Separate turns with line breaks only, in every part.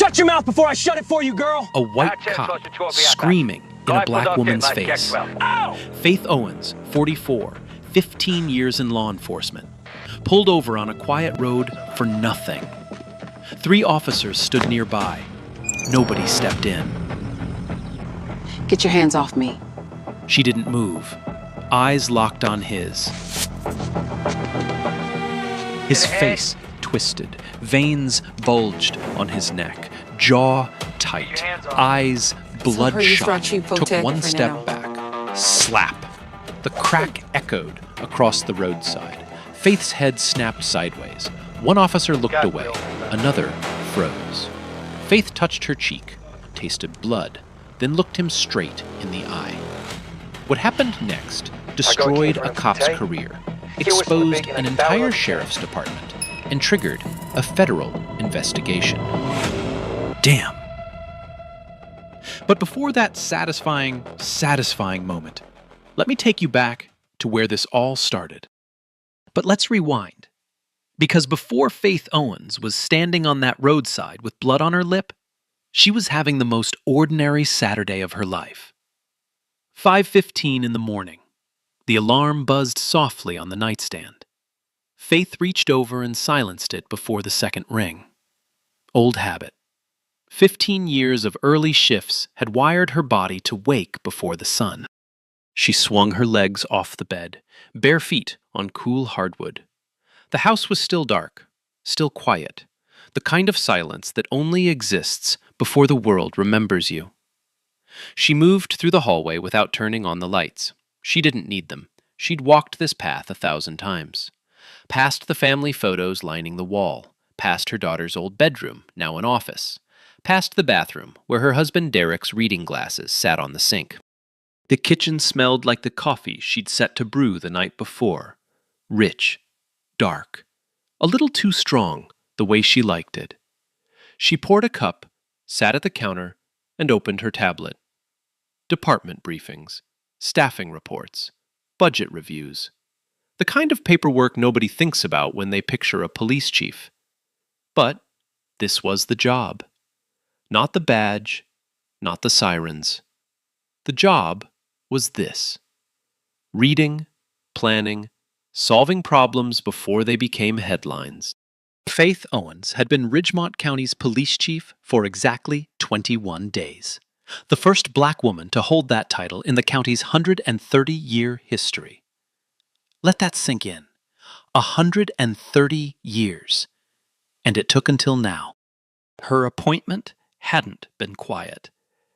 Shut your mouth before I shut it for you, girl!
A white cop screaming in a black woman's face. Faith Owens, 44, 15 years in law enforcement, pulled over on a quiet road for nothing. 3 officers stood nearby. Nobody stepped in.
Get your hands off me.
She didn't move. Eyes locked on his. His face twisted, veins bulged on his neck, jaw tight, eyes bloodshot. Took one step back. Slap. The crack echoed across the roadside. Faith's head snapped sideways. One officer looked away. Another froze. Faith touched her cheek, tasted blood, then looked him straight in the eye. What happened next destroyed a cop's career, exposed an entire sheriff's department, and triggered a federal investigation. Damn. But before that satisfying moment, let me take you back to where this all started. But let's rewind. Because before Faith Owens was standing on that roadside with blood on her lip, she was having the most ordinary Saturday of her life. 5:15 in the morning. The alarm buzzed softly on the nightstand. Faith reached over and silenced it before the second ring. Old habit. 15 years of early shifts had wired her body to wake before the sun. She swung her legs off the bed, bare feet on cool hardwood. The house was still dark, still quiet, the kind of silence that only exists before the world remembers you. She moved through the hallway without turning on the lights. She didn't need them. She'd walked this path 1,000 times. Past the family photos lining the wall, past her daughter's old bedroom, now an office, past the bathroom where her husband Derek's reading glasses sat on the sink. The kitchen smelled like the coffee she'd set to brew the night before. Rich, dark, a little too strong, the way she liked it. She poured a cup, sat at the counter, and opened her tablet. Department briefings, staffing reports, budget reviews. The kind of paperwork nobody thinks about when they picture a police chief. But this was the job. Not the badge, not the sirens. The job was this: reading, planning, solving problems before they became headlines. Faith Owens had been Ridgemont County's police chief for exactly 21 days. The first black woman to hold that title in the county's 130-year history. Let that sink in. 130 years. And it took until now. Her appointment hadn't been quiet.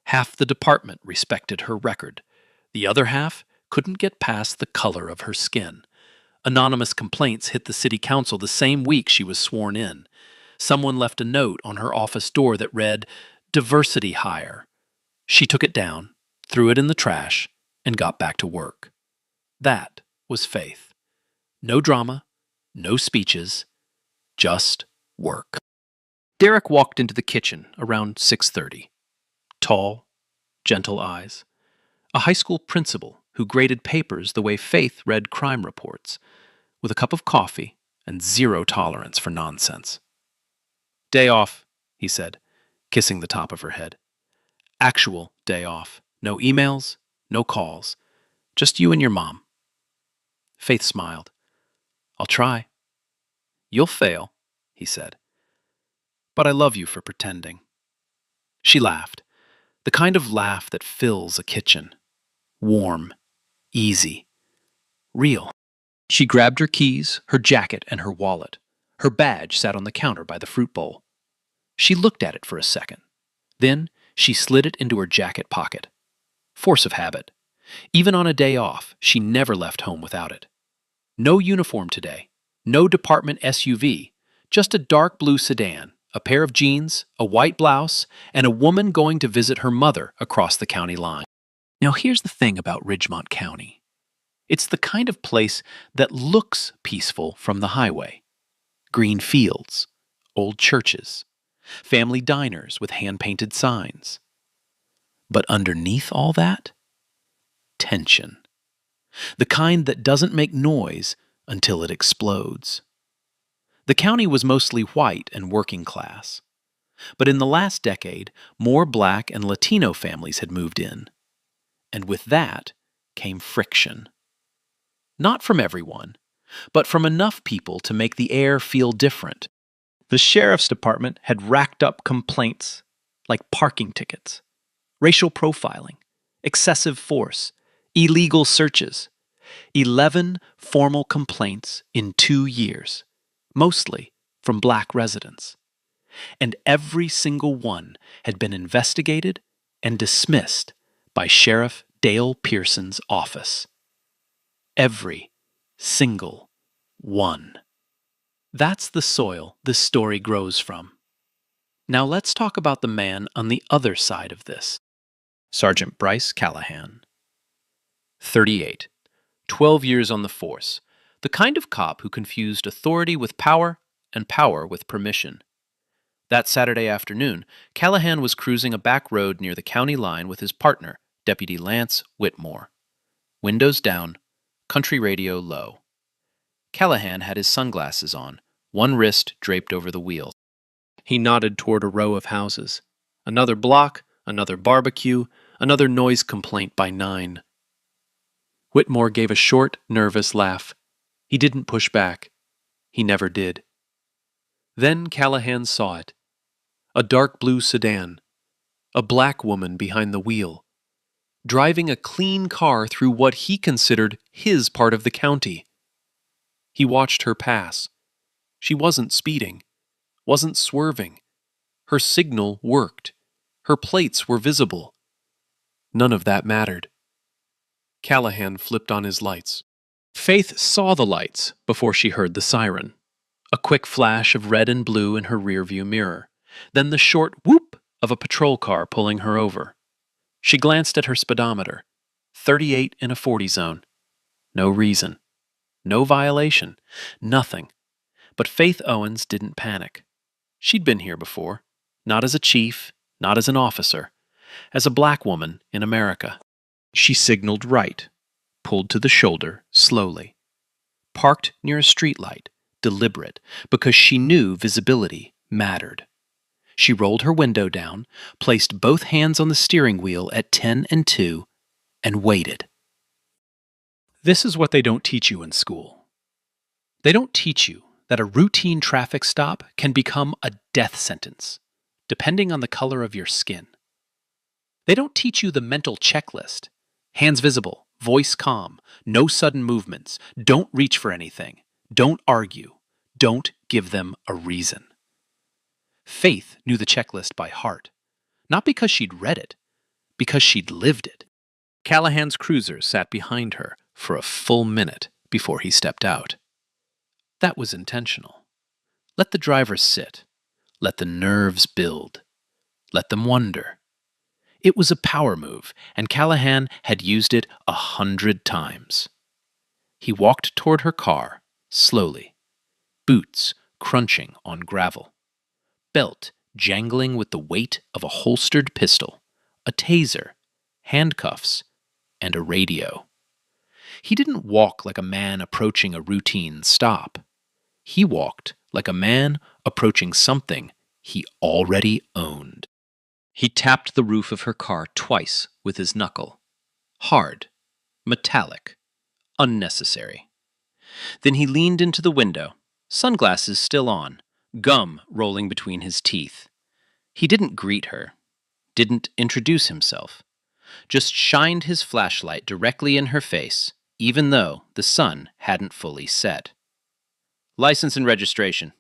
Half the department respected her record. The other half couldn't get past the color of her skin. Anonymous complaints hit the city council the same week she was sworn in. Someone left a note on her office door that read, "Diversity hire." She took it down, threw it in the trash, and got back to work. That was Faith. No drama, no speeches, just work. Derek walked into the kitchen around 6:30. Tall, gentle eyes. A high school principal who graded papers the way Faith read crime reports, with a cup of coffee and zero tolerance for nonsense. "Day off," he said, kissing the top of her head. "Actual day off. No emails, no calls. Just you and your mom." Faith smiled. "I'll try." "You'll fail," he said. "But I love you for pretending." She laughed, the kind of laugh that fills a kitchen. Warm, easy, real. She grabbed her keys, her jacket, and her wallet. Her badge sat on the counter by the fruit bowl. She looked at it for a second. Then she slid it into her jacket pocket. Force of habit. Even on a day off, she never left home without it. No uniform today. No department SUV. Just a dark blue sedan, a pair of jeans, a white blouse, and a woman going to visit her mother across the county line. Now here's the thing about Ridgemont County. It's the kind of place that looks peaceful from the highway. Green fields, old churches, family diners with hand-painted signs. But underneath all that, tension. The kind that doesn't make noise until it explodes. The county was mostly white and working class. But in the last decade, more Black and Latino families had moved in. And with that came friction. Not from everyone, but from enough people to make the air feel different. The sheriff's department had racked up complaints like parking tickets, racial profiling, excessive force, illegal searches. 11 formal complaints in 2 years, mostly from Black residents. And every single one had been investigated and dismissed by Sheriff Dale Pearson's office. Every single one. That's the soil this story grows from. Now let's talk about the man on the other side of this. Sergeant Bryce Callahan. 38. 12 years on the force. The kind of cop who confused authority with power and power with permission. That Saturday afternoon, Callahan was cruising a back road near the county line with his partner, Deputy Lance Whitmore. Windows down, country radio low. Callahan had his sunglasses on, one wrist draped over the wheel. He nodded toward a row of houses. Another block, another barbecue, another noise complaint by 9. Whitmore gave a short, nervous laugh. He didn't push back. He never did. Then Callahan saw it. A dark blue sedan. A Black woman behind the wheel. Driving a clean car through what he considered his part of the county. He watched her pass. She wasn't speeding, wasn't swerving. Her signal worked. Her plates were visible. None of that mattered. Callahan flipped on his lights. Faith saw the lights before she heard the siren. A quick flash of red and blue in her rearview mirror. Then the short whoop of a patrol car pulling her over. She glanced at her speedometer. 38 in a 40 zone. No reason. No violation. Nothing. But Faith Owens didn't panic. She'd been here before. Not as a chief, not as an officer. As a Black woman in America. She signaled right. Pulled to the shoulder, slowly. Parked near a streetlight, deliberate, because she knew visibility mattered. She rolled her window down, placed both hands on the steering wheel at 10 and 2, and waited. This is what they don't teach you in school. They don't teach you that a routine traffic stop can become a death sentence, depending on the color of your skin. They don't teach you the mental checklist. Hands visible, voice calm, no sudden movements, don't reach for anything, don't argue, don't give them a reason. Faith knew the checklist by heart, not because she'd read it, because she'd lived it. Callahan's cruiser sat behind her for a full minute before he stepped out. That was intentional. Let the driver sit. Let the nerves build. Let them wonder. It was a power move, and Callahan had used it 100 times. He walked toward her car, slowly. Boots crunching on gravel. Belt jangling with the weight of a holstered pistol, a taser, handcuffs, and a radio. He didn't walk like a man approaching a routine stop. He walked like a man approaching something he already owned. He tapped the roof of her car twice with his knuckle. Hard, metallic, unnecessary. Then he leaned into the window, sunglasses still on, gum rolling between his teeth. He didn't greet her, didn't introduce himself, just shined his flashlight directly in her face, even though the sun hadn't fully set. License and registration.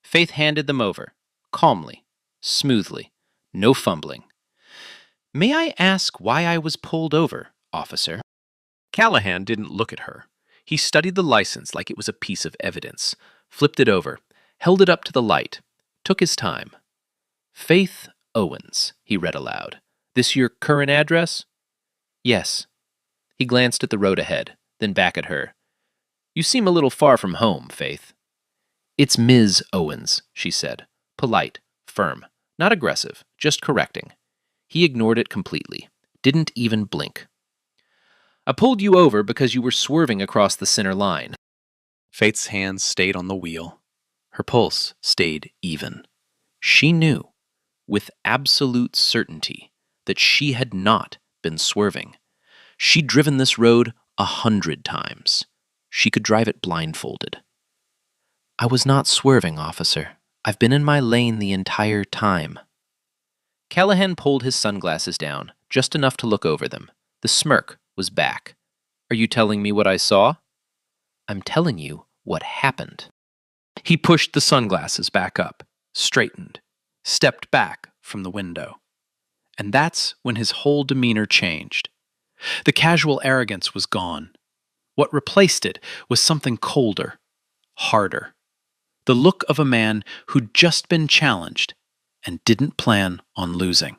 Faith handed them over, calmly, smoothly, no fumbling. May I ask why I was pulled over, officer? Callahan didn't look at her. He studied the license like it was a piece of evidence, flipped it over, held it up to the light, took his time. Faith Owens, he read aloud. This your current address? Yes. He glanced at the road ahead, then back at her. You seem a little far from home, Faith. It's Ms. Owens, she said, polite, firm, not aggressive, just correcting. He ignored it completely, didn't even blink. I pulled you over because you were swerving across the center line. Faith's hands stayed on the wheel. Her pulse stayed even. She knew with absolute certainty that she had not been swerving. She'd driven this road 100 times. She could drive it blindfolded. "I was not swerving, officer. I've been in my lane the entire time." Callahan pulled his sunglasses down, just enough to look over them. The smirk was back. "Are you telling me what I saw?" "I'm telling you what happened." He pushed the sunglasses back up, straightened, stepped back from the window. And that's when his whole demeanor changed. The casual arrogance was gone. What replaced it was something colder, harder. The look of a man who'd just been challenged and didn't plan on losing.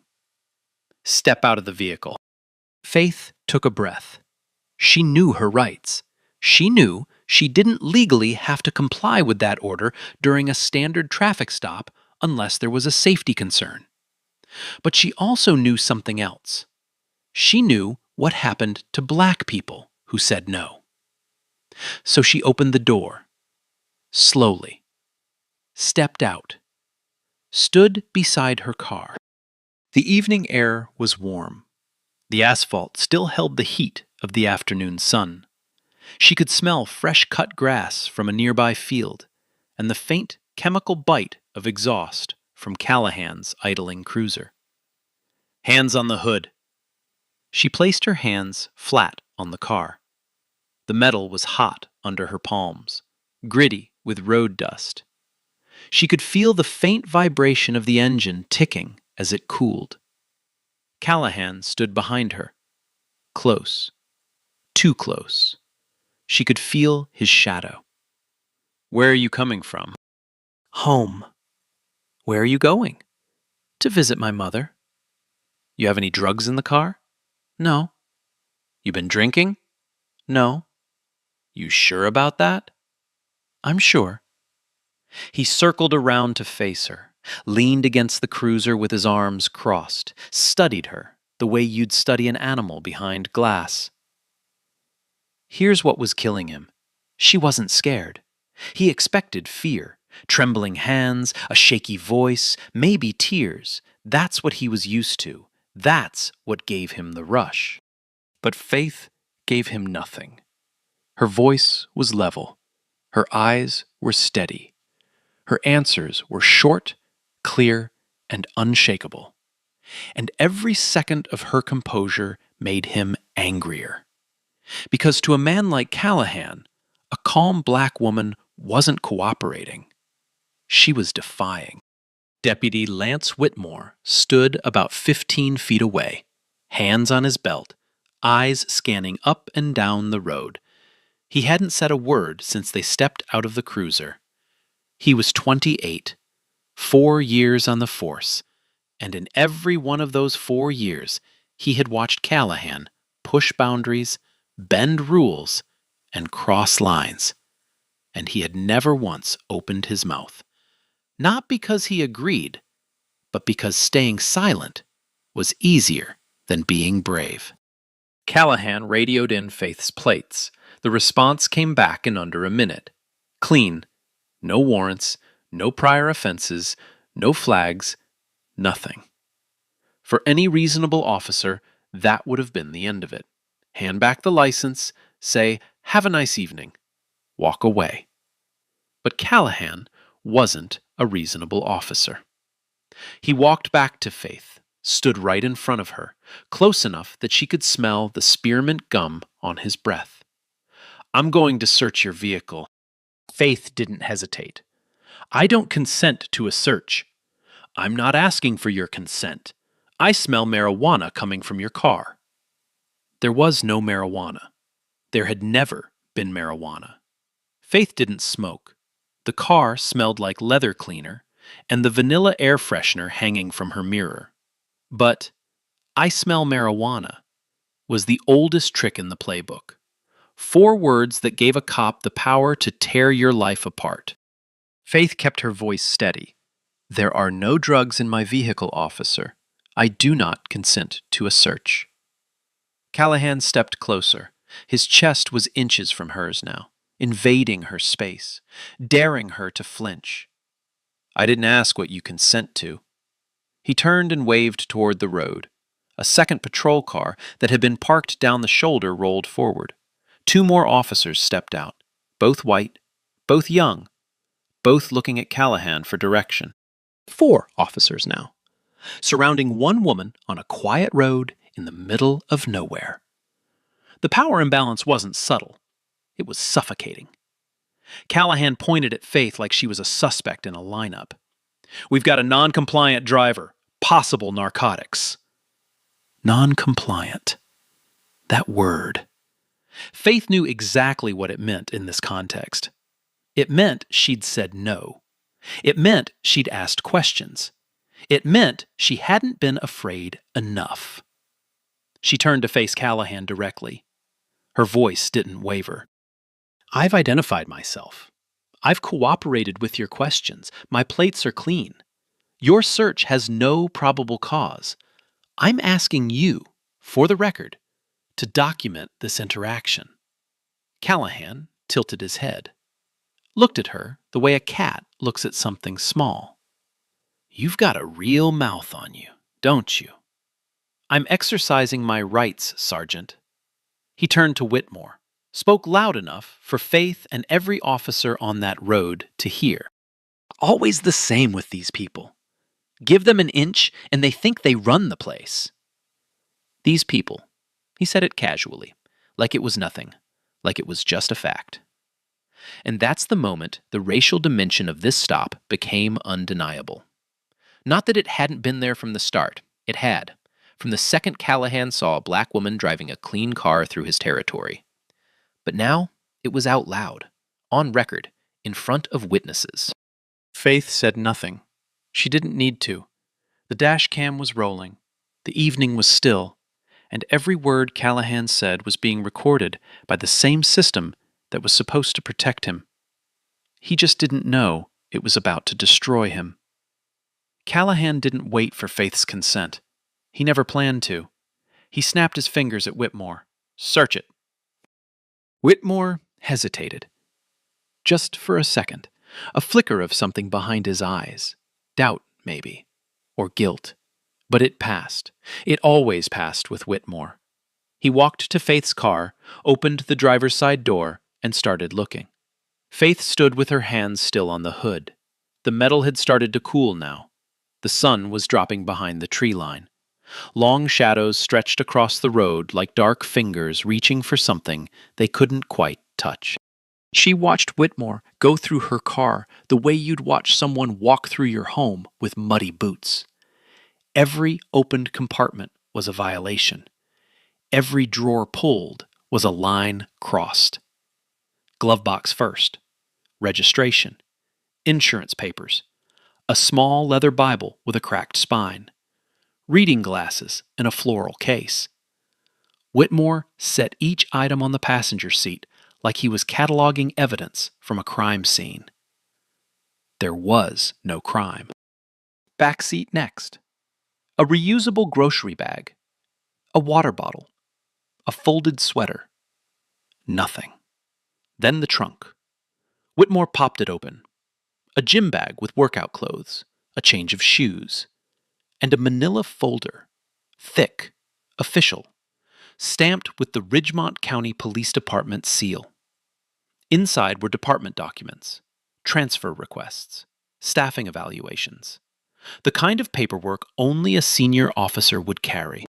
"Step out of the vehicle." Faith took a breath. She knew her rights. She knew she didn't legally have to comply with that order during a standard traffic stop unless there was a safety concern. But she also knew something else. She knew what happened to black people who said no. So she opened the door, slowly, stepped out, stood beside her car. The evening air was warm. The asphalt still held the heat of the afternoon sun. She could smell fresh-cut grass from a nearby field and the faint chemical bite of exhaust from Callahan's idling cruiser. "Hands on the hood." She placed her hands flat on the car. The metal was hot under her palms, gritty with road dust. She could feel the faint vibration of the engine ticking as it cooled. Callahan stood behind her, close, too close. She could feel his shadow. "Where are you coming from?" "Home." "Where are you going?" "To visit my mother." "You have any drugs in the car?" "No." "You been drinking?" "No." "You sure about that?" "I'm sure." He circled around to face her, leaned against the cruiser with his arms crossed, studied her the way you'd study an animal behind glass. Here's what was killing him. She wasn't scared. He expected fear, trembling hands, a shaky voice, maybe tears. That's what he was used to. That's what gave him the rush. But Faith gave him nothing. Her voice was level. Her eyes were steady. Her answers were short, clear, and unshakable. And every second of her composure made him angrier. Because to a man like Callahan, a calm black woman wasn't cooperating. She was defying. Deputy Lance Whitmore stood about 15 feet away, hands on his belt, eyes scanning up and down the road. He hadn't said a word since they stepped out of the cruiser. He was 28, 4 years on the force, and in every one of those 4 years, he had watched Callahan push boundaries, bend rules, and cross lines. And he had never once opened his mouth. Not because he agreed, but because staying silent was easier than being brave. Callahan radioed in Faith's plates. The response came back in under a minute. Clean. No warrants, no prior offenses, no flags, nothing. For any reasonable officer, that would have been the end of it. Hand back the license, say, "Have a nice evening," walk away. But Callahan wasn't a reasonable officer. He walked back to Faith, stood right in front of her, close enough that she could smell the spearmint gum on his breath. "I'm going to search your vehicle." Faith didn't hesitate. "I don't consent to a search." "I'm not asking for your consent. I smell marijuana coming from your car." There was no marijuana. There had never been marijuana. Faith didn't smoke. The car smelled like leather cleaner and the vanilla air freshener hanging from her mirror. But "I smell marijuana" was the oldest trick in the playbook. 4 words that gave a cop the power to tear your life apart. Faith kept her voice steady. "There are no drugs in my vehicle, officer. I do not consent to a search." Callahan stepped closer. His chest was inches from hers now, invading her space, daring her to flinch. "I didn't ask what you consent to." He turned and waved toward the road. A second patrol car that had been parked down the shoulder rolled forward. 2 more officers stepped out, both white, both young, both looking at Callahan for direction. 4 officers now, surrounding one woman on a quiet road in the middle of nowhere. The power imbalance wasn't subtle. It was suffocating. Callahan pointed at Faith like she was a suspect in a lineup. "We've got a non-compliant driver. Possible narcotics." Non-compliant. That word. Faith knew exactly what it meant in this context. It meant she'd said no. It meant she'd asked questions. It meant she hadn't been afraid enough. She turned to face Callahan directly. Her voice didn't waver. "I've identified myself. I've cooperated with your questions. My plates are clean. Your search has no probable cause. I'm asking you, for the record, to document this interaction." Callahan tilted his head, looked at her the way a cat looks at something small. "You've got a real mouth on you, don't you?" "I'm exercising my rights, Sergeant." He turned to Whitmore, spoke loud enough for Faith and every officer on that road to hear. "Always the same with these people. Give them an inch and they think they run the place." These people, he said it casually, like it was nothing, like it was just a fact. And that's the moment the racial dimension of this stop became undeniable. Not that it hadn't been there from the start. It had, from the second Callahan saw a black woman driving a clean car through his territory. But now it was out loud, on record, in front of witnesses. Faith said nothing. She didn't need to. The dash cam was rolling. The evening was still. And every word Callahan said was being recorded by the same system that was supposed to protect him. He just didn't know it was about to destroy him. Callahan didn't wait for Faith's consent. He never planned to. He snapped his fingers at Whitmore. "Search it." Whitmore hesitated. Just for a second. A flicker of something behind his eyes. Doubt, maybe. Or guilt. But it passed. It always passed with Whitmore. He walked to Faith's car, opened the driver's side door, and started looking. Faith stood with her hands still on the hood. The metal had started to cool now. The sun was dropping behind the tree line. Long shadows stretched across the road like dark fingers reaching for something they couldn't quite touch. She watched Whitmore go through her car the way you'd watch someone walk through your home with muddy boots. Every opened compartment was a violation. Every drawer pulled was a line crossed. Glove box first. Registration. Insurance papers. A small leather Bible with a cracked spine. Reading glasses in a floral case. Whitmore set each item on the passenger seat like he was cataloging evidence from a crime scene. There was no crime. Back seat next. A reusable grocery bag. A water bottle. A folded sweater. Nothing. Then the trunk. Whitmore popped it open. A gym bag with workout clothes, a change of shoes, and a manila folder, thick, official, stamped with the Ridgemont County Police Department seal. Inside were department documents, transfer requests, staffing evaluations, the kind of paperwork only a senior officer would carry.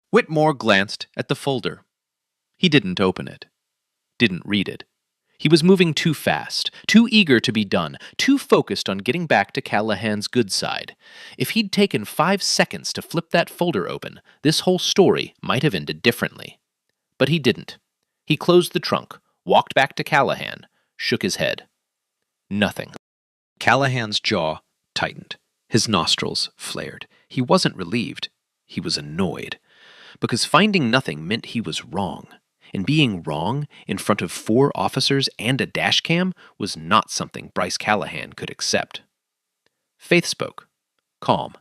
Whitmore glanced at the folder. He didn't open it, didn't read it. He was moving too fast, too eager to be done, too focused on getting back to Callahan's good side. If he'd taken 5 seconds to flip that folder open, this whole story might have ended differently. But he didn't. He closed the trunk, walked back to Callahan, shook his head. Nothing. Callahan's jaw tightened. His nostrils flared. He wasn't relieved. He was annoyed. Because finding nothing meant he was wrong. And being wrong in front of 4 officers and a dash cam was not something Bryce Callahan could accept. Faith spoke, calm,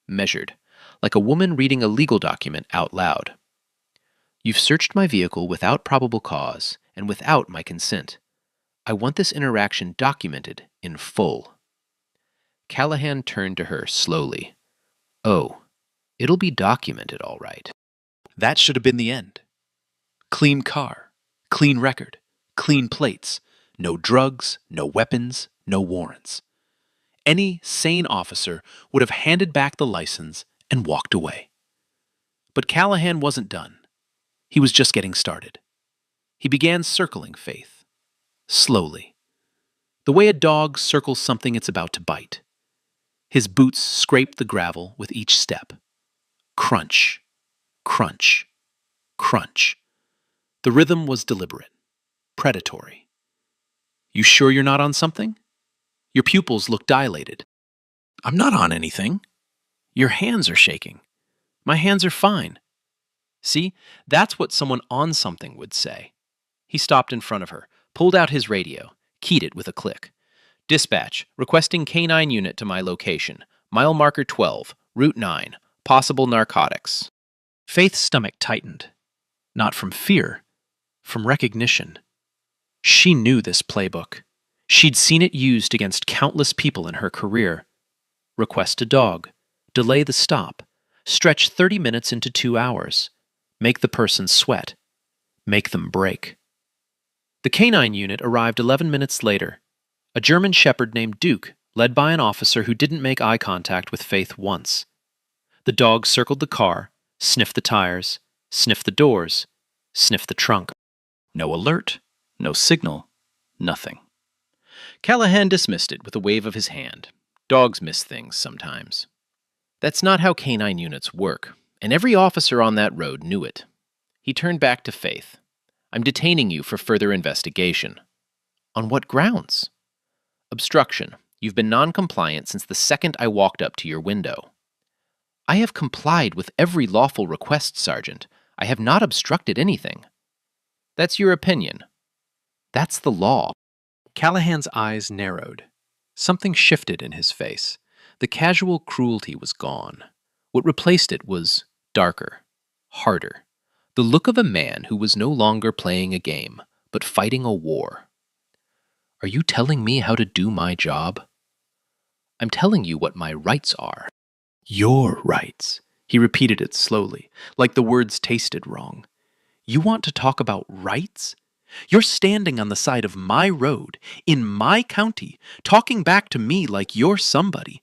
measured, like a woman reading a legal document out loud. "You've searched my vehicle without probable cause and without my consent. I want this interaction documented in full." Callahan turned to her slowly.
Oh, it'll be documented all right.
That should have been the end. Clean car, clean record, clean plates, no drugs, no weapons, no warrants. Any sane officer would have handed back the license and walked away. But Callahan wasn't done. He was just getting started. He began circling Faith, slowly, the way a dog circles something it's about to bite. His boots scraped the gravel with each step. Crunch, crunch, crunch. The rhythm was deliberate, predatory. You sure you're not on something? Your pupils look dilated. I'm not on anything. Your hands are shaking. My hands are fine. See, that's what someone on something would say. He stopped in front of her, pulled out his radio, keyed it with a click. Dispatch, requesting K-9 unit to my location. Mile marker 12, Route 9, possible narcotics. Faith's stomach tightened. Not from fear, from recognition. She knew this playbook. She'd seen it used against countless people in her career. Request a dog, delay the stop, stretch 30 minutes into 2 hours, make the person sweat, make them break. The K-9 unit arrived 11 minutes later. A German shepherd named Duke, led by an officer who didn't make eye contact with Faith once. The dog circled the car, sniffed the tires, sniffed the doors, sniffed the trunk. No alert, no signal, nothing. Callahan dismissed it with a wave of his hand. Dogs miss things sometimes. That's not how K-9 units work, and every officer on that road knew it. He turned back to Faith. I'm detaining you for further investigation. On what grounds? Obstruction. You've been non-compliant since the second I walked up to your window. I have complied with every lawful request, Sergeant. I have not obstructed anything. That's your opinion. That's the law. Callahan's eyes narrowed. Something shifted in his face. The casual cruelty was gone. What replaced it was darker, harder. The look of a man who was no longer playing a game, but fighting a war. Are you telling me how to do my job? I'm telling you what my rights are. Your rights. He repeated it slowly, like the words tasted wrong. You want to talk about rights? You're standing on the side of my road, in my county, talking back to me like you're somebody.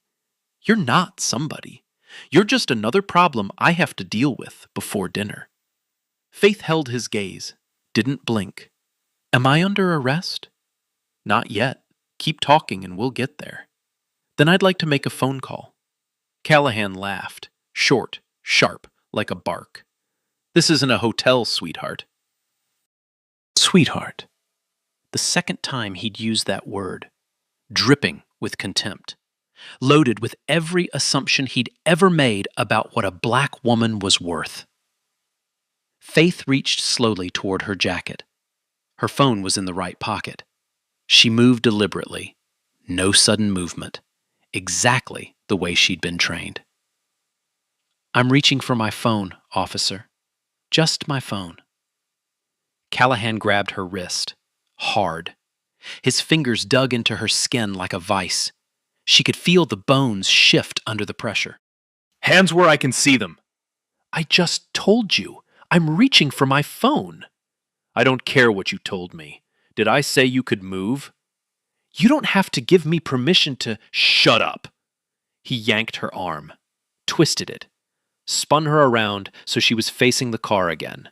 You're not somebody. You're just another problem I have to deal with before dinner. Faith held his gaze, didn't blink. Am I under arrest? Not yet. Keep talking and we'll get there. Then I'd like to make a phone call. Callahan laughed, short, sharp, like a bark. This isn't a hotel, sweetheart. Sweetheart. The second time he'd used that word, dripping with contempt, loaded with every assumption he'd ever made about what a black woman was worth. Faith reached slowly toward her jacket. Her phone was in the right pocket. She moved deliberately, no sudden movement, exactly the way she'd been trained. I'm reaching for my phone, officer. Just my phone. Callahan grabbed her wrist, hard. His fingers dug into her skin like a vice. She could feel the bones shift under the pressure.
Hands where I can see them.
I just told you. I'm reaching for my phone. I don't care what you told me. Did I say you could move? You don't have to give me permission to— Shut up! He yanked her arm, twisted it, spun her around so she was facing the car again.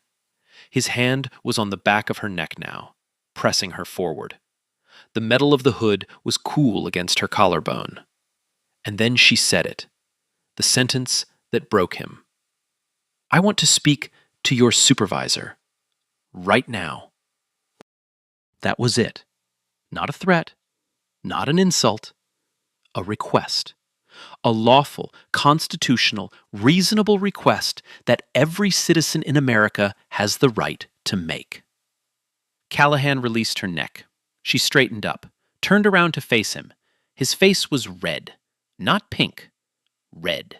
His hand was on the back of her neck now, pressing her forward. The metal of the hood was cool against her collarbone. And then she said it, the sentence that broke him. I want to speak to your supervisor. Right now. That was it. Not a threat, not an insult, a request. A lawful, constitutional, reasonable request that every citizen in America has the right to make. Callahan released her neck. She straightened up, turned around to face him. His face was red, not pink. Red.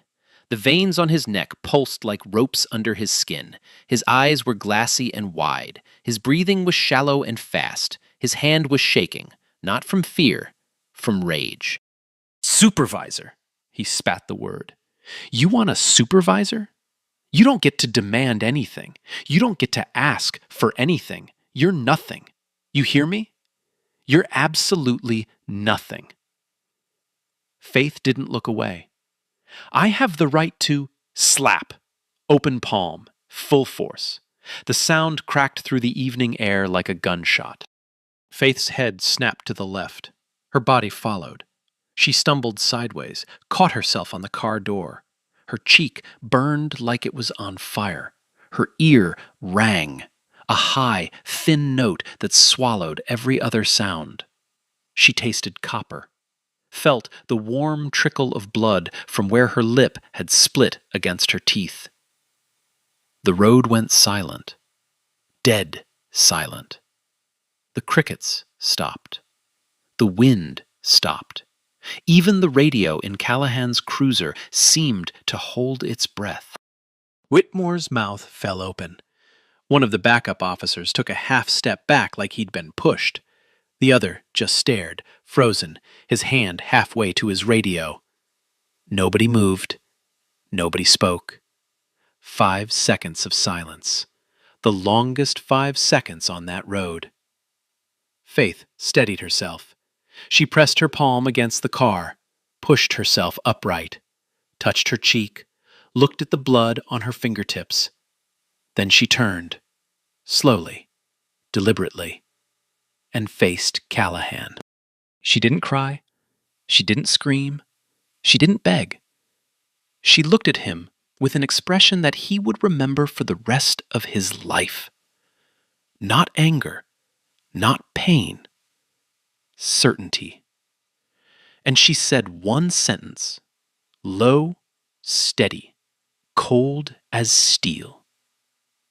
The veins on his neck pulsed like ropes under his skin. His eyes were glassy and wide. His breathing was shallow and fast. His hand was shaking, not from fear, from rage. Supervisor. He spat the word. You want a supervisor? You don't get to demand anything. You don't get to ask for anything. You're nothing. You hear me? You're absolutely nothing. Faith didn't look away. I have the right to slap, open palm, full force. The sound cracked through the evening air like a gunshot. Faith's head snapped to the left. Her body followed. She stumbled sideways, caught herself on the car door. Her cheek burned like it was on fire. Her ear rang, a high, thin note that swallowed every other sound. She tasted copper, felt the warm trickle of blood from where her lip had split against her teeth. The road went silent, dead silent. The crickets stopped. The wind stopped. Even the radio in Callahan's cruiser seemed to hold its breath. Whitmore's mouth fell open. One of the backup officers took a half step back like he'd been pushed. The other just stared, frozen, his hand halfway to his radio. Nobody moved. Nobody spoke. 5 seconds of silence. The longest 5 seconds on that road. Faith steadied herself. She pressed her palm against the car, pushed herself upright, touched her cheek, looked at the blood on her fingertips. Then she turned, slowly, deliberately, and faced Callahan. She didn't cry. She didn't scream. She didn't beg. She looked at him with an expression that he would remember for the rest of his life. Not anger, not pain, certainty. And she said one sentence, low, steady, cold as steel.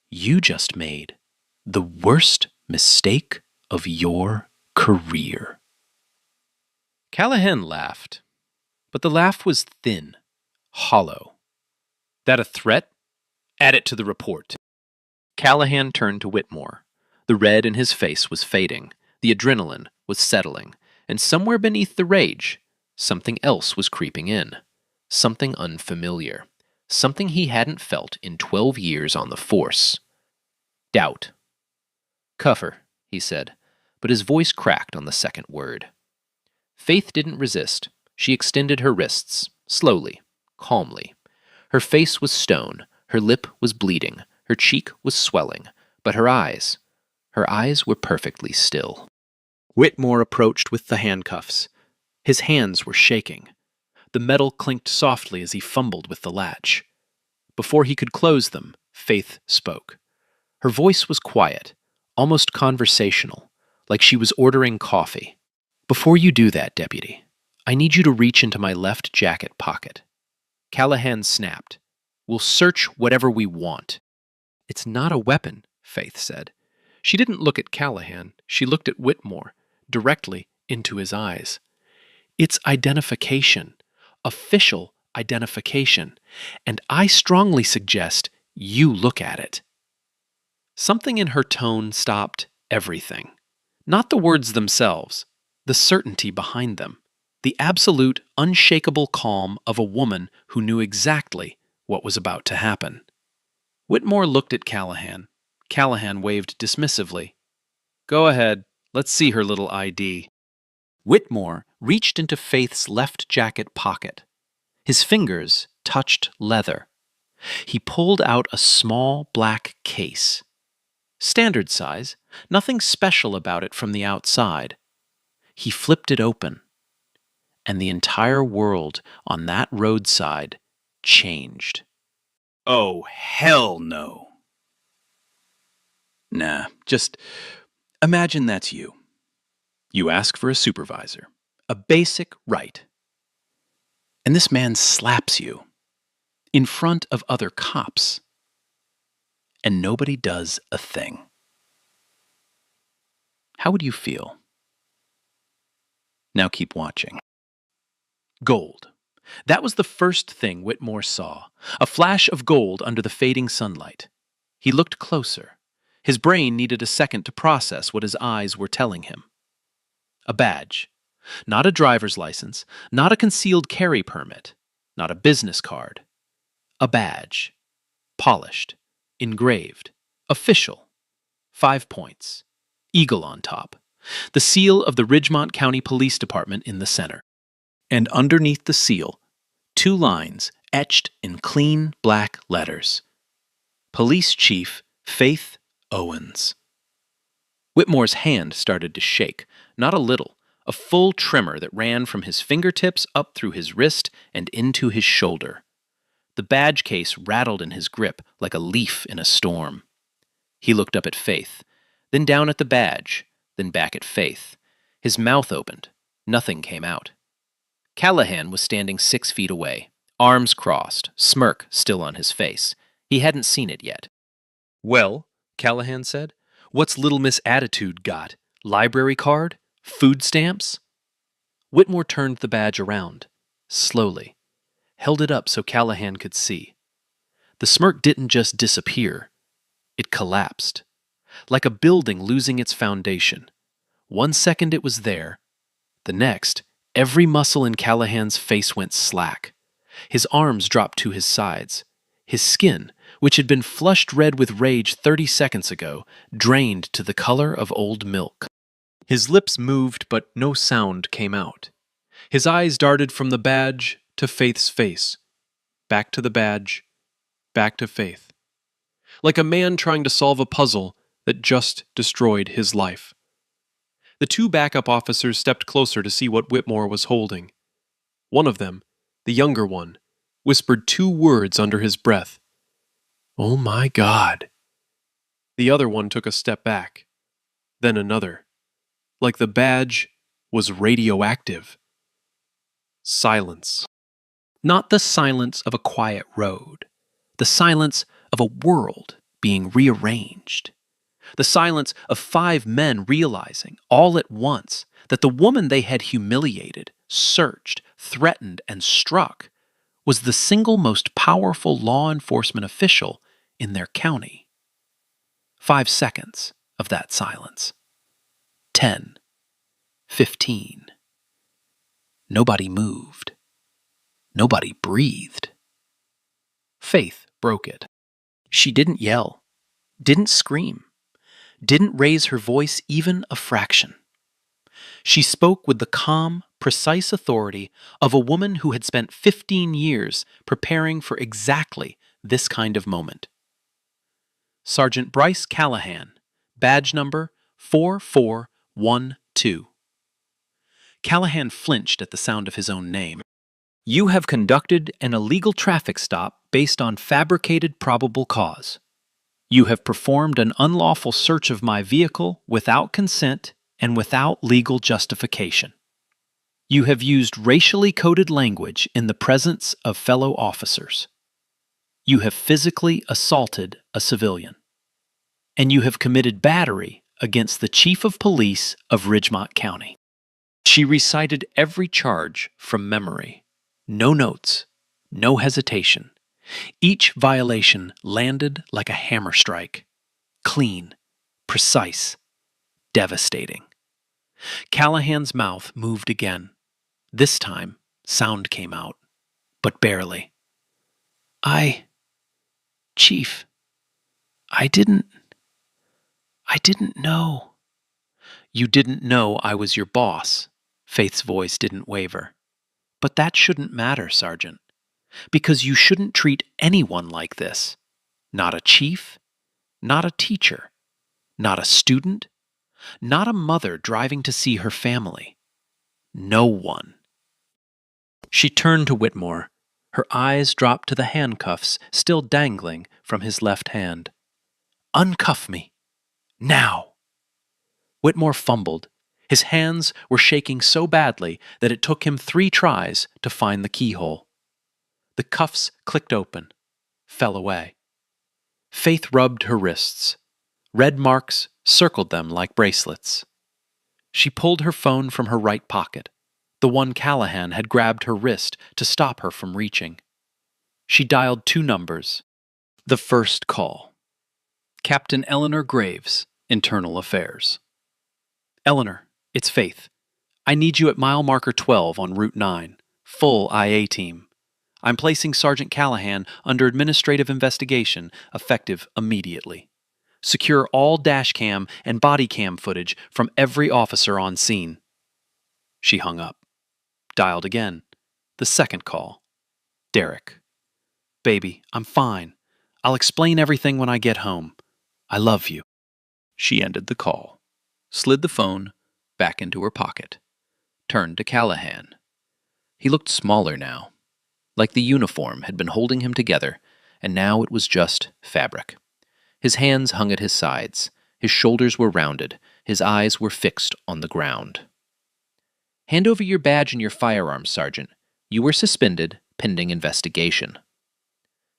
You just made the worst mistake of your career. Callahan laughed, but the laugh was thin, hollow. That a threat? Add it to the report. Callahan turned to Whitmore. The red in his face was fading. The adrenaline was settling. And somewhere beneath the rage, something else was creeping in. Something unfamiliar. Something he hadn't felt in 12 years on the force. Doubt. Cuff her, he said, but his voice cracked on the second word. Faith didn't resist. She extended her wrists, slowly, calmly. Her face was stone, her lip was bleeding, her cheek was swelling, but her eyes were perfectly still. Whitmore approached with the handcuffs. His hands were shaking. The metal clinked softly as he fumbled with the latch. Before he could close them, Faith spoke. Her voice was quiet, almost conversational, like she was ordering coffee. Before you do that, Deputy, I need you to reach into my left jacket pocket. Callahan snapped. We'll search whatever we want. It's not a weapon, Faith said. She didn't look at Callahan. She looked at Whitmore, directly into his eyes. It's identification, official identification, and I strongly suggest you look at it. Something in her tone stopped everything. Not the words themselves, the certainty behind them. The absolute, unshakable calm of a woman who knew exactly what was about to happen. Whitmore looked at Callahan. Callahan waved dismissively. Go ahead, let's see her little ID. Whitmore reached into Faith's left jacket pocket. His fingers touched leather. He pulled out a small black case. Standard size, nothing special about it from the outside. He flipped it open. And the entire world on that roadside changed.
Oh, hell no. Nah, just imagine that's you. You ask for a supervisor, a basic right. And this man slaps you in front of other cops. And nobody does a thing. How would you feel? Now keep watching. Gold. That was the first thing Whitmore saw, a flash of gold under the fading sunlight. He looked closer. His brain needed a second to process what his eyes were telling him. A badge. Not a driver's license, not a concealed carry permit,
not a business card. A badge. Polished. Engraved. Official. 5 points. Eagle on top. The seal of the Ridgemont County Police Department in the center. And underneath the seal, 2 lines etched in clean black letters. Police Chief Faith Owens. Whitmore's hand started to shake, not a little, a full tremor that ran from his fingertips up through his wrist and into his shoulder. The badge case rattled in his grip like a leaf in a storm. He looked up at Faith, then down at the badge, then back at Faith. His mouth opened. Nothing came out. Callahan was standing 6 feet away, arms crossed, smirk still on his face. He hadn't seen it yet. "Well," Callahan said, "what's Little Miss Attitude got? Library card? Food stamps?" Whitmore turned the badge around, slowly, held it up so Callahan could see. The smirk didn't just disappear. It collapsed, like a building losing its foundation. 1 second it was there. The next, every muscle in Callahan's face went slack. His arms dropped to his sides. His skin, which had been flushed red with rage 30 seconds ago, drained to the color of old milk. His lips moved, but no sound came out. His eyes darted from the badge to Faith's face, back to the badge, back to Faith. Like a man trying to solve a puzzle that just destroyed his life. The 2 backup officers stepped closer to see what Whitmore was holding. One of them, the younger one, whispered 2 words under his breath. "Oh my God." The other one took a step back, then another, like the badge was radioactive. Silence. Not the silence of a quiet road, the silence of a world being rearranged. The silence of 5 men realizing, all at once, that the woman they had humiliated, searched, threatened, and struck was the single most powerful law enforcement official in their county. 5 seconds of that silence. 10. 15. Nobody moved. Nobody breathed. Faith broke it. She didn't yell, didn't scream, didn't raise her voice even a fraction. She spoke with the calm, precise authority of a woman who had spent 15 years preparing for exactly this kind of moment. Sergeant Bryce Callahan, badge number 4412. Callahan flinched at the sound of his own name. "You have conducted an illegal traffic stop based on fabricated probable cause. You have performed an unlawful search of my vehicle without consent and without legal justification. You have used racially coded language in the presence of fellow officers. You have physically assaulted a civilian. And you have committed battery against the Chief of Police of Ridgemont County." She recited every charge from memory. No notes, no hesitation. Each violation landed like a hammer strike. Clean, precise, devastating. Callahan's mouth moved again. This time, sound came out, but barely. Chief, I didn't know." "You didn't know I was your boss." Faith's voice didn't waver. "But that shouldn't matter, Sergeant, because you shouldn't treat anyone like this. Not a chief, not a teacher, not a student, not a mother driving to see her family. No one." She turned to Whitmore. Her eyes dropped to the handcuffs still dangling from his left hand. "Uncuff me. Now." Whitmore fumbled. His hands were shaking so badly that it took him 3 tries to find the keyhole. The cuffs clicked open, fell away. Faith rubbed her wrists. Red marks circled them like bracelets. She pulled her phone from her right pocket, the one Callahan had grabbed her wrist to stop her from reaching. She dialed 2 numbers. The first call. Captain Eleanor Graves, Internal Affairs. "Eleanor, it's Faith. I need you at mile marker 12 on Route 9. Full IA team. I'm placing Sergeant Callahan under administrative investigation, effective immediately. Secure all dashcam and body cam footage from every officer on scene. She hung up. Dialed again. The second call. Derek. Baby, I'm fine. I'll explain everything when I get home. I love you. She ended the call, slid the phone back into her pocket, turned to Callahan.
He looked smaller now, like the uniform had been holding him together, and now it was just fabric. His hands hung at his sides, his shoulders were rounded, his eyes were fixed on the ground. Hand over your badge and your firearms, Sergeant. You were suspended, pending investigation.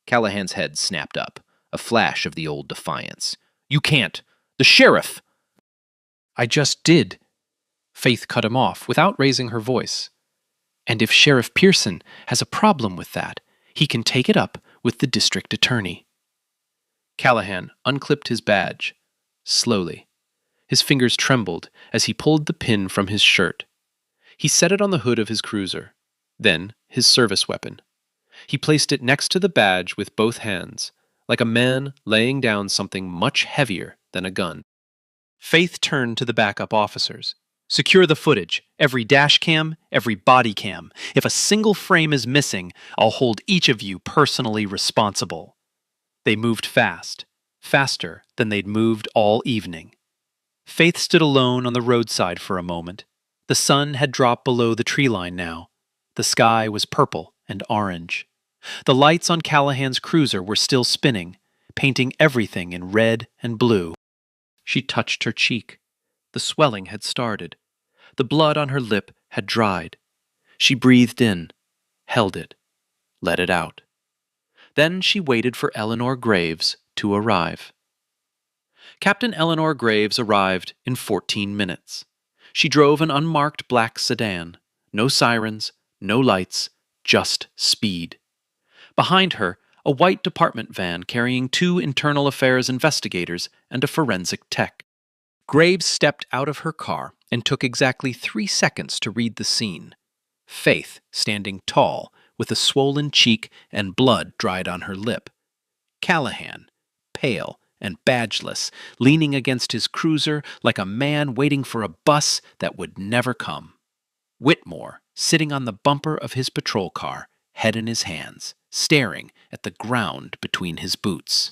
Callahan's head snapped up, a flash of the old defiance. You can't! The sheriff!
I just did. Faith cut him off without raising her voice. And if Sheriff Pearson has a problem with that, he can take it up with the district attorney. Callahan unclipped his badge, slowly. His fingers trembled as he pulled the pin from his shirt. He set it on the hood of his cruiser, then his service weapon. He placed it next to the badge with both hands, like a man laying down something much heavier than a gun. Faith turned to the backup officers. Secure the footage, every dash cam, every body cam. If a single frame is missing, I'll hold each of you personally responsible. They moved fast, faster than they'd moved all evening. Faith stood alone on the roadside for a moment. The sun had dropped below the tree line now. The sky was purple and orange. The lights on Callahan's cruiser were still spinning, painting everything in red and blue. She touched her cheek. The swelling had started. The blood on her lip had dried. She breathed in, held it, let it out. Then she waited for Eleanor Graves to arrive. Captain Eleanor Graves arrived in 14 minutes. She drove an unmarked black sedan. No sirens, no lights, just speed. Behind her, a white department van carrying 2 internal affairs investigators and a forensic tech. Graves stepped out of her car and took exactly 3 seconds to read the scene. Faith standing tall, with a swollen cheek and blood dried on her lip. Callahan, pale and badgeless, leaning against his cruiser like a man waiting for a bus that would never come. Whitmore, sitting on the bumper of his patrol car, head in his hands, staring at the ground between his boots.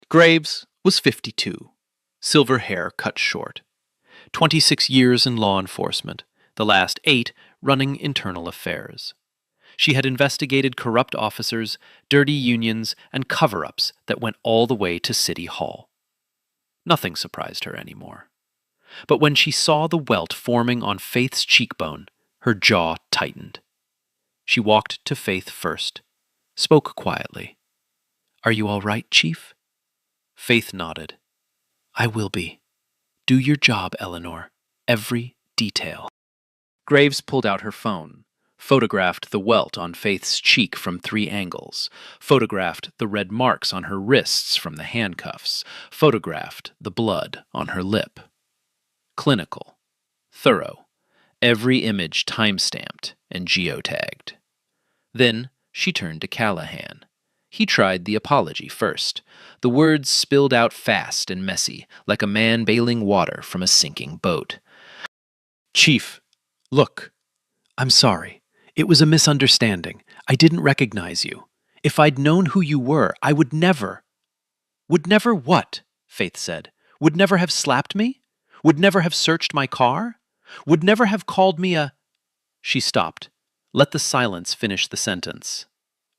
Graves was 52, silver hair cut short. 26 years in law enforcement, the last 8 running internal affairs. She had investigated corrupt officers, dirty unions, and cover-ups that went all the way to City Hall. Nothing surprised her anymore. But when she saw the welt forming on Faith's cheekbone, her jaw tightened. She walked to Faith first, spoke quietly. "Are you all right, Chief?" Faith nodded. "I will be. Do your job, Eleanor. Every detail." Graves pulled out her phone, photographed the welt on Faith's cheek from 3 angles, photographed the red marks on her wrists from the handcuffs, photographed the blood on her lip. Clinical, thorough, every image time-stamped and geotagged. Then she turned to Callahan. He tried the apology first. The words spilled out fast and messy, like a man bailing water from a sinking boat. "Chief, look, I'm sorry. It was a misunderstanding. I didn't recognize you. If I'd known who you were, I would never—" "Would never what?" Faith said. "Would never have slapped me? Would never have searched my car? Would never have called me a—" She stopped. Let the silence finish the sentence.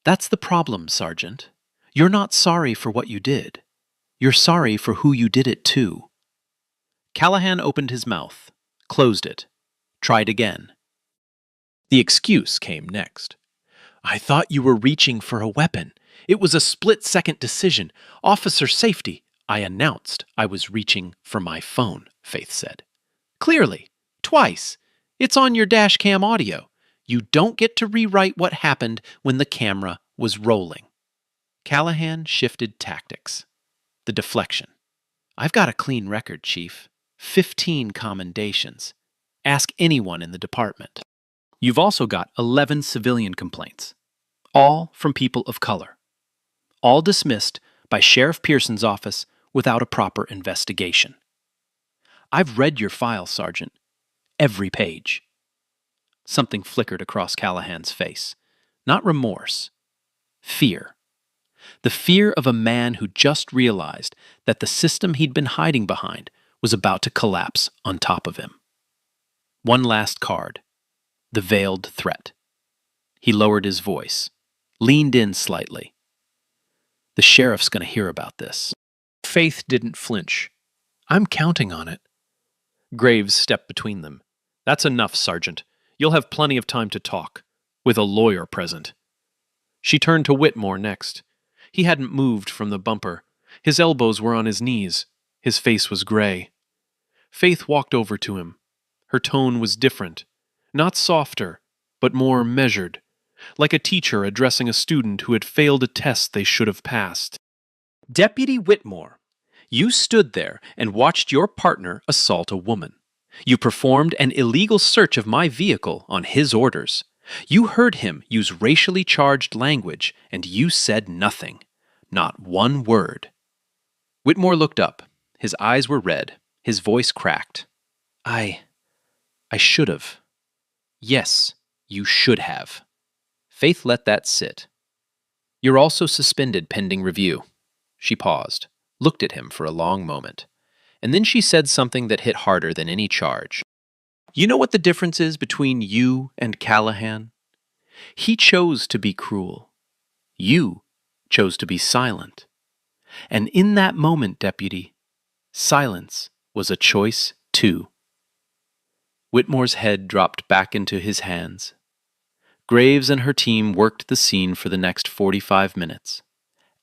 "That's the problem, Sergeant. You're not sorry for what you did. You're sorry for who you did it to." Callahan opened his mouth, closed it, tried again. The excuse came next. "I thought you were reaching for a weapon. It was a split-second decision. Officer safety." "I announced I was reaching for my phone," Faith said. "Clearly. Twice. It's on your dash cam audio. You don't get to rewrite what happened when the camera was rolling." Callahan shifted tactics. The deflection. "I've got a clean record, Chief. 15 commendations. Ask anyone in the department. You've also got 11 civilian complaints. all from people of color. All dismissed by Sheriff Pearson's office without a proper investigation. I've read your file, Sergeant. Every page. Something flickered across Callahan's face. Not remorse. Fear. The fear of a man who just realized that the system he'd been hiding behind was about to collapse on top of him. One last card. The veiled threat. He lowered his voice, leaned in slightly. The sheriff's going to hear about this. Faith didn't flinch. I'm counting on it. Graves stepped between them. That's enough, Sergeant. You'll have plenty of time to talk, with a lawyer present. She turned to Whitmore next. He hadn't moved from the bumper. His elbows were on his knees. His face was gray. Faith walked over to him. Her tone was different. Not softer, but more measured, like a teacher addressing a student who had failed a test they should have passed. Deputy Whitmore, you stood there and watched your partner assault a woman. You performed an illegal search of my vehicle on his orders. You heard him use racially charged language, and you said nothing. Not one word. Whitmore looked up. His eyes were red. His voice cracked. I should have. Yes, you should have. Faith let that sit. You're also suspended pending review. She paused, looked at him for a long moment, and then she said something that hit harder than any charge. You know what the difference is between you and Callahan? He chose to be cruel. You chose to be silent. And in that moment, Deputy, silence was a choice too. Whitmore's head dropped back into his hands. Graves and her team worked the scene for the next 45 minutes.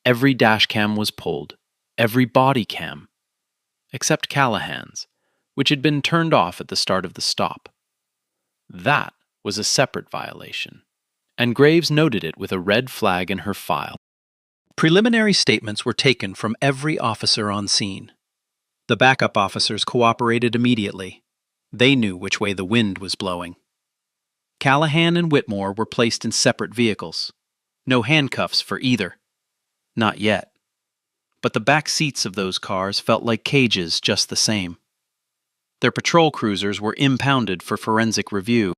Every dash cam was pulled, every body cam, except Callahan's, which had been turned off at the start of the stop. That was a separate violation, and Graves noted it with a red flag in her file. Preliminary statements were taken from every officer on scene. The backup officers cooperated immediately. They knew which way the wind was blowing. Callahan and Whitmore were placed in separate vehicles. No handcuffs for either. Not yet. But the back seats of those cars felt like cages just the same. Their patrol cruisers were impounded for forensic review.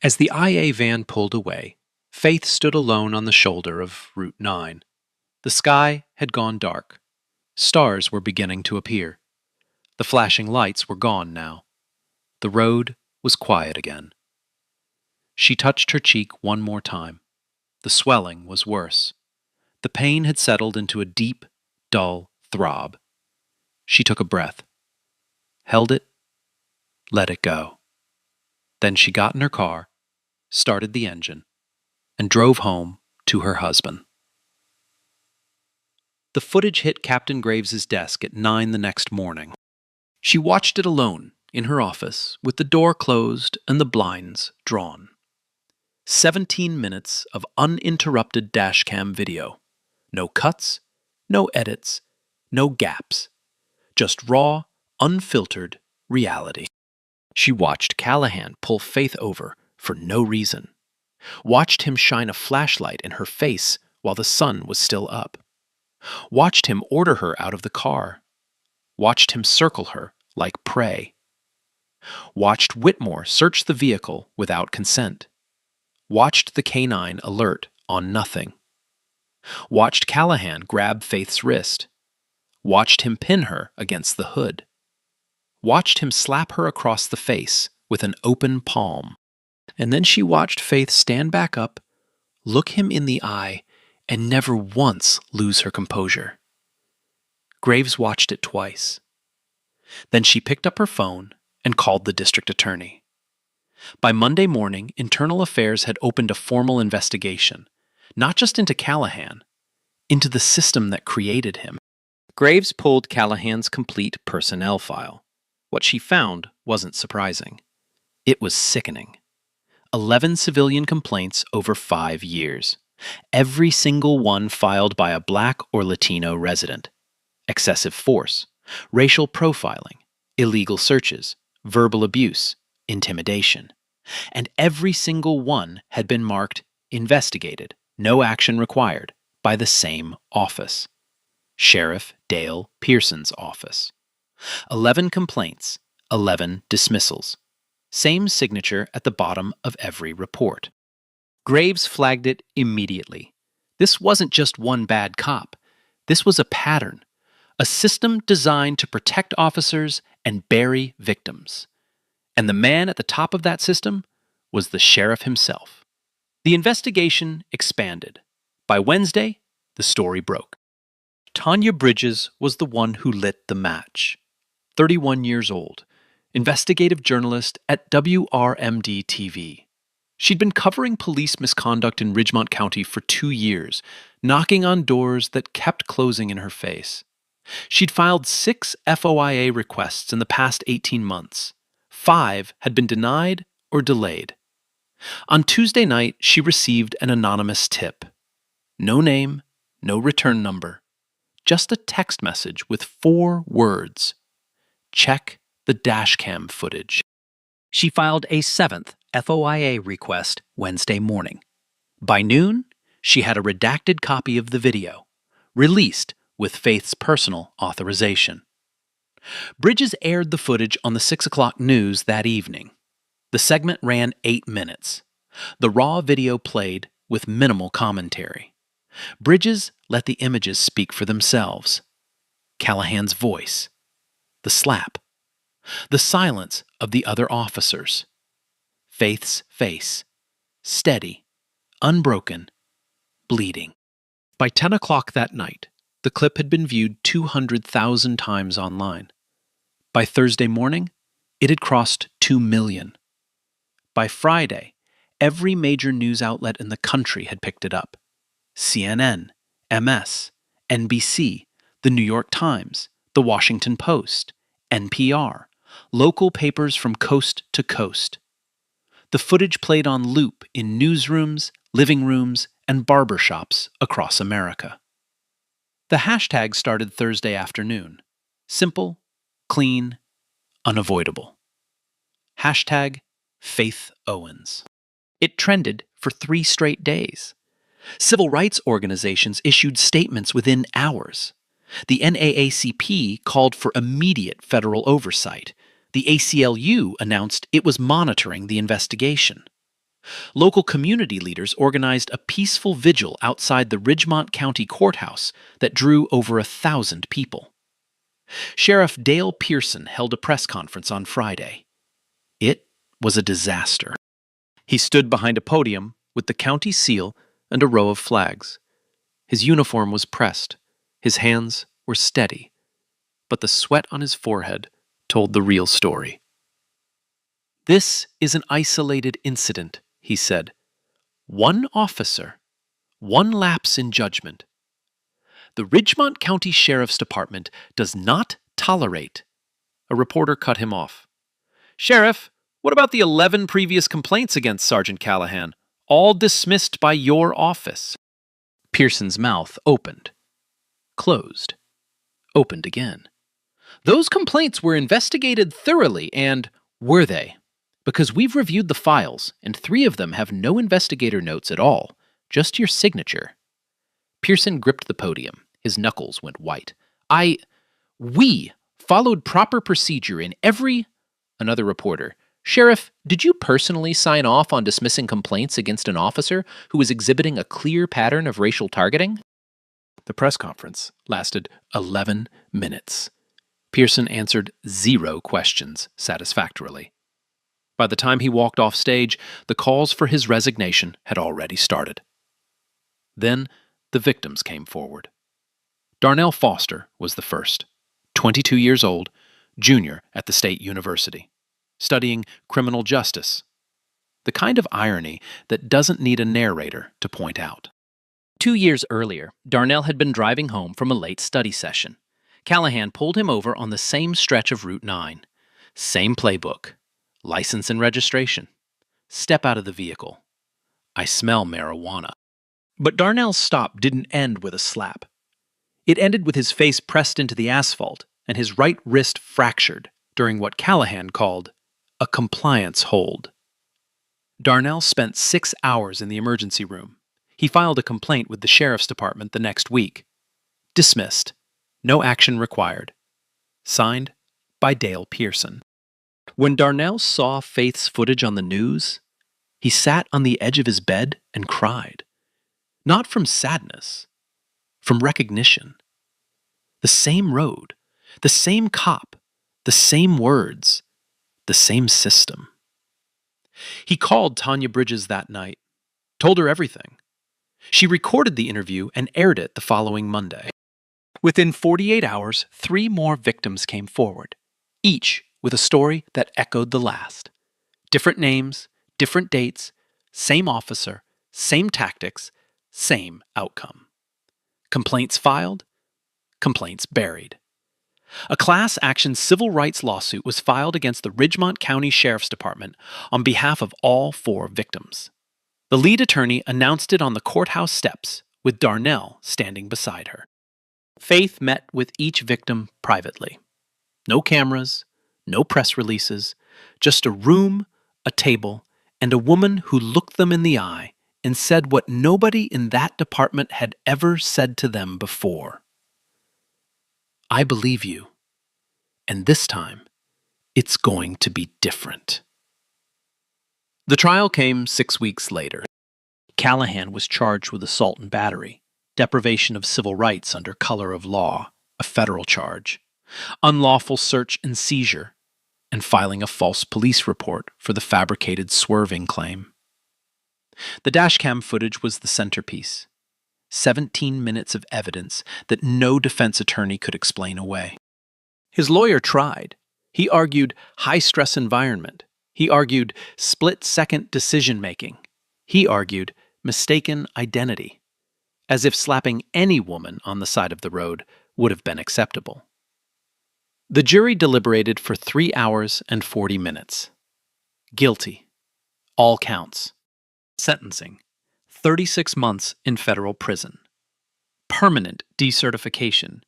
As the IA van pulled away, Faith stood alone on the shoulder of Route 9. The sky had gone dark. Stars were beginning to appear. The flashing lights were gone now. The road was quiet again. She touched her cheek one more time. The swelling was worse. The pain had settled into a deep, dull throb. She took a breath, held it, let it go. Then she got in her car, started the engine, and drove home to her husband. The footage hit Captain Graves's desk at 9 the next morning. She watched it alone in her office with the door closed and the blinds drawn. 17 minutes of uninterrupted dashcam video. No cuts, no edits, no gaps. Just raw, unfiltered reality. She watched Callahan pull Faith over for no reason. Watched him shine a flashlight in her face while the sun was still up. Watched him order her out of the car. Watched him circle her like prey. Watched Whitmore search the vehicle without consent. Watched the canine alert on nothing. Watched Callahan grab Faith's wrist. Watched him pin her against the hood. Watched him slap her across the face with an open palm. And then she watched Faith stand back up, look him in the eye, and never once lose her composure. Graves watched it twice. Then she picked up her phone and called the district attorney. By Monday morning, Internal Affairs had opened a formal investigation, not just into Callahan, into the system that created him. Graves pulled Callahan's complete personnel file. What she found wasn't surprising. It was sickening. 11 civilian complaints over 5 years. Every single one filed by a Black or Latino resident. Excessive force, racial profiling, illegal searches, verbal abuse, intimidation. And every single one had been marked investigated, no action required, by the same office. Sheriff Dale Pearson's office. 11 complaints, 11 dismissals. Same signature at the bottom of every report. Graves flagged it immediately. This wasn't just one bad cop. This was a pattern, a system designed to protect officers and bury victims. And the man at the top of that system was the sheriff himself. The investigation expanded. By Wednesday, the story broke. Tanya Bridges was the one who lit the match. 31 years old, investigative journalist at WRMD TV. She'd been covering police misconduct in Ridgemont County for 2 years, knocking on doors that kept closing in her face. She'd filed 6 FOIA requests in the past 18 months. 5 had been denied or delayed. On Tuesday night, she received an anonymous tip. No name, no return number, just a text message with 4 words. Check the dashcam footage. She filed a 7th FOIA request Wednesday morning. By noon, she had a redacted copy of the video, released with Faith's personal authorization. Bridges aired the footage on the 6 o'clock news that evening. The segment ran 8 minutes. The raw video played with minimal commentary. Bridges let the images speak for themselves. Callahan's voice, the slap, the silence of the other officers, Faith's face, steady, unbroken, bleeding. By 10 o'clock that night, the clip had been viewed 200,000 times online. By Thursday morning, it had crossed 2 million. By Friday, every major news outlet in the country had picked it up. CNN, MS, NBC, The New York Times, The Washington Post, NPR, local papers from coast to coast. The footage played on loop in newsrooms, living rooms, and barbershops across America. The hashtag started Thursday afternoon. Simple, clean, unavoidable. Hashtag Faith Owens. It trended for 3 straight days. Civil rights organizations issued statements within hours. The NAACP called for immediate federal oversight. The ACLU announced it was monitoring the investigation. Local community leaders organized a peaceful vigil outside the Ridgemont County Courthouse that drew over 1,000 people. Sheriff Dale Pearson held a press conference on Friday. It was a disaster. He stood behind a podium with the county seal and a row of flags. His uniform was pressed. His hands were steady. But the sweat on his forehead told the real story. This is an isolated incident, he said. One officer, one lapse in judgment. The Ridgemont County Sheriff's Department does not tolerate. A reporter cut him off. Sheriff, what about the 11 previous complaints against Sergeant Callahan, all dismissed by your office? Pearson's mouth opened, closed, opened again. Those complaints were investigated thoroughly, and were they? Because we've reviewed the files, and 3 of them have no investigator notes at all, just your signature. Pearson gripped the podium. His knuckles went white. We followed proper procedure in every... Another reporter. Sheriff, did you personally sign off on dismissing complaints against an officer who was exhibiting a clear pattern of racial targeting? The press conference lasted 11 minutes. Pearson answered 0 questions satisfactorily. By the time he walked off stage, the calls for his resignation had already started. Then the victims came forward. Darnell Foster was the first, 22 years old, junior at the State University, studying criminal justice. The kind of irony that doesn't need a narrator to point out. 2 years earlier, Darnell had been driving home from a late study session. Callahan pulled him over on the same stretch of Route 9. Same playbook. License and registration. Step out of the vehicle. I smell marijuana. But Darnell's stop didn't end with a slap. It ended with his face pressed into the asphalt and his right wrist fractured during what Callahan called a compliance hold. Darnell spent 6 hours in the emergency room. He filed a complaint with the sheriff's department the next week. Dismissed. No action required. Signed by Dale Pearson. When Darnell saw Faith's footage on the news, he sat on the edge of his bed and cried. Not from sadness, from recognition. The same road, the same cop, the same words, the same system. He called Tanya Bridges that night, told her everything. She recorded the interview and aired it the following Monday. Within 48 hours, 3 more victims came forward, each with a story that echoed the last. Different names, different dates, same officer, same tactics, same outcome. Complaints filed, complaints buried. A class action civil rights lawsuit was filed against the Ridgemont County Sheriff's Department on behalf of all 4 victims. The lead attorney announced it on the courthouse steps, with Darnell standing beside her. Faith met with each victim privately. No cameras, no press releases, just a room, a table, and a woman who looked them in the eye and said what nobody in that department had ever said to them before. I believe you, and this time, it's going to be different. The trial came 6 weeks later. Callahan was charged with assault and battery, deprivation of civil rights under color of law, a federal charge, unlawful search and seizure, and filing a false police report for the fabricated swerving claim. The dashcam footage was the centerpiece. 17 minutes of evidence that no defense attorney could explain away. His lawyer tried. He argued high-stress environment. He argued split-second decision-making. He argued mistaken identity, as if slapping any woman on the side of the road would have been acceptable. The jury deliberated for 3 hours and 40 minutes. Guilty. All counts. Sentencing. 36 months in federal prison. Permanent decertification,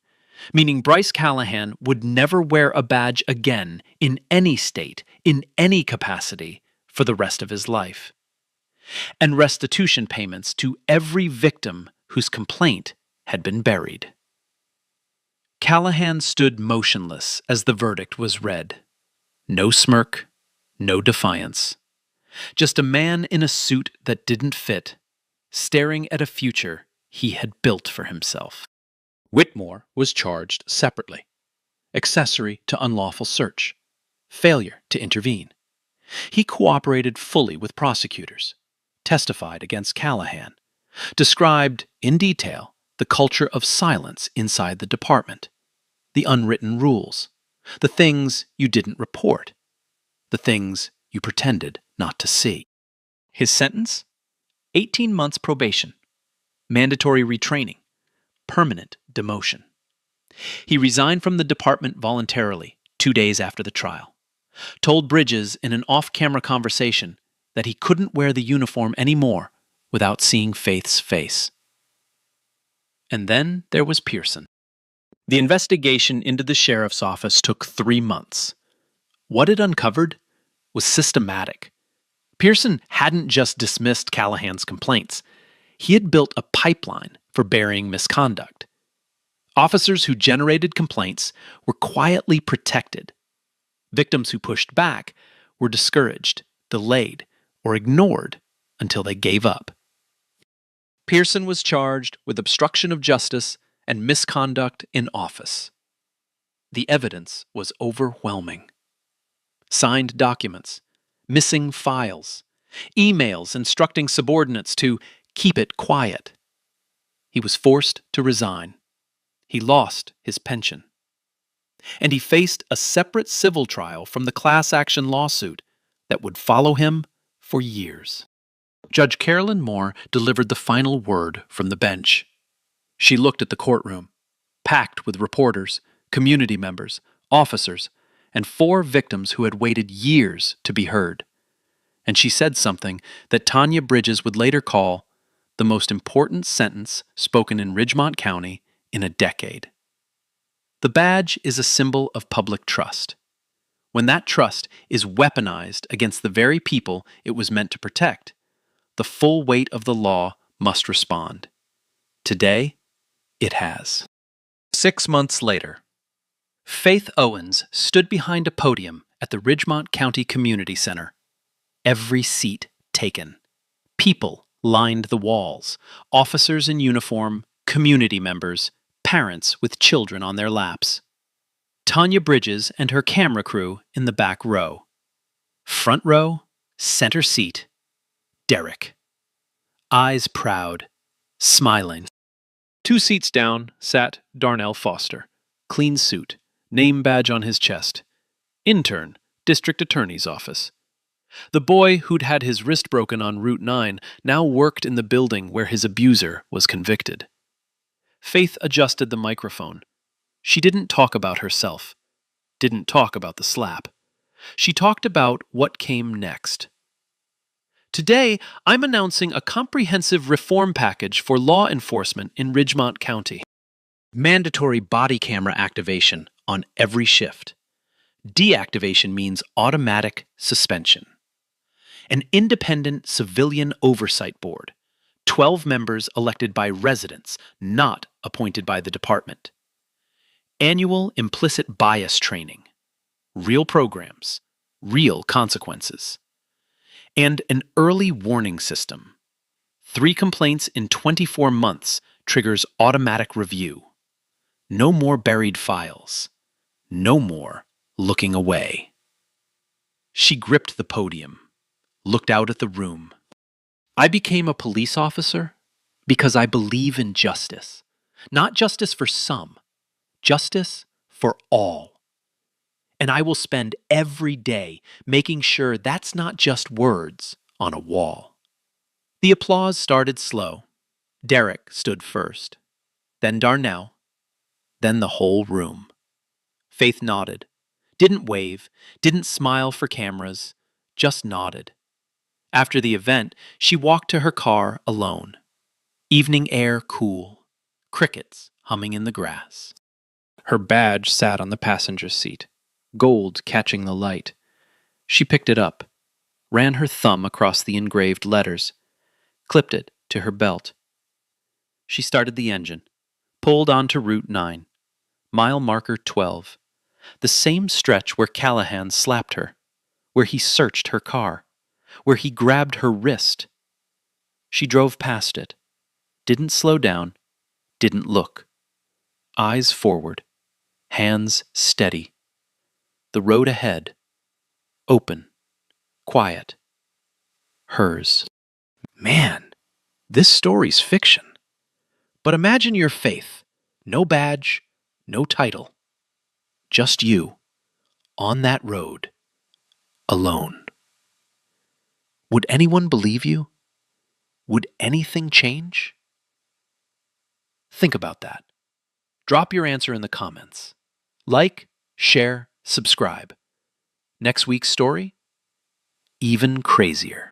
meaning Bryce Callahan would never wear a badge again in any state, in any capacity, for the rest of his life. And restitution payments to every victim whose complaint had been buried. Callahan stood motionless as the verdict was read. No smirk, no defiance. Just a man in a suit that didn't fit, staring at a future he had built for himself. Whitmore was charged separately. Accessory to unlawful search. Failure to intervene. He cooperated fully with prosecutors, testified against Callahan, described in detail the culture of silence inside the department, the unwritten rules, the things you didn't report, the things you pretended not to see. His sentence? 18 months probation, mandatory retraining, permanent demotion. He resigned from the department voluntarily 2 days after the trial, told Bridges in an off-camera conversation that he couldn't wear the uniform anymore without seeing Faith's face. And then there was Pearson. The investigation into the sheriff's office took 3 months. What it uncovered was systematic. Pearson hadn't just dismissed Callahan's complaints. He had built a pipeline for burying misconduct. Officers who generated complaints were quietly protected. Victims who pushed back were discouraged, delayed, or ignored until they gave up. Pearson was charged with obstruction of justice and misconduct in office. The evidence was overwhelming. Signed documents, missing files, emails instructing subordinates to keep it quiet. He was forced to resign. He lost his pension. And he faced a separate civil trial from the class action lawsuit that would follow him for years. Judge Carolyn Moore delivered the final word from the bench. She looked at the courtroom, packed with reporters, community members, officers, and 4 victims who had waited years to be heard. And she said something that Tanya Bridges would later call the most important sentence spoken in Ridgemont County in a decade. The badge is a symbol of public trust. When that trust is weaponized against the very people it was meant to protect, the full weight of the law must respond. Today, it has. 6 months later, Faith Owens stood behind a podium at the Ridgemont County Community Center. Every seat taken. People lined the walls, officers in uniform, community members, parents with children on their laps. Tanya Bridges and her camera crew in the back row. Front row, center seat, Derek. Eyes proud, smiling. 2 seats down sat Darnell Foster, clean suit, name badge on his chest. Intern, district attorney's office. The boy who'd had his wrist broken on Route 9 now worked in the building where his abuser was convicted. Faith adjusted the microphone. She didn't talk about herself, didn't talk about the slap. She talked about what came next. Today, I'm announcing a comprehensive reform package for law enforcement in Ridgemont County. Mandatory body camera activation on every shift. Deactivation means automatic suspension. An independent civilian oversight board, 12 members elected by residents, not appointed by the department. Annual implicit bias training. Real programs, real consequences. And an early warning system. 3 complaints in 24 months triggers automatic review. No more buried files. No more looking away. She gripped the podium, looked out at the room. I became a police officer because I believe in justice. Not justice for some, justice for all. And I will spend every day making sure that's not just words on a wall. The applause started slow. Derek stood first, then Darnell, then the whole room. Faith nodded, didn't wave, didn't smile for cameras, just nodded. After the event, she walked to her car alone. Evening air cool, crickets humming in the grass. Her badge sat on the passenger seat, gold catching the light. She picked it up, ran her thumb across the engraved letters, clipped it to her belt. She started the engine, pulled onto Route 9, mile marker 12, the same stretch where Callahan slapped her, where he searched her car, where he grabbed her wrist. She drove past it, didn't slow down, didn't look. Eyes forward, hands steady. The road ahead, open, quiet. Hers. Man, this story's fiction. But imagine your Faith. No badge, no title. Just you, on that road, alone. Would anyone believe you? Would anything change? Think about that. Drop your answer in the comments. Like, share, subscribe. Next week's story? Even crazier.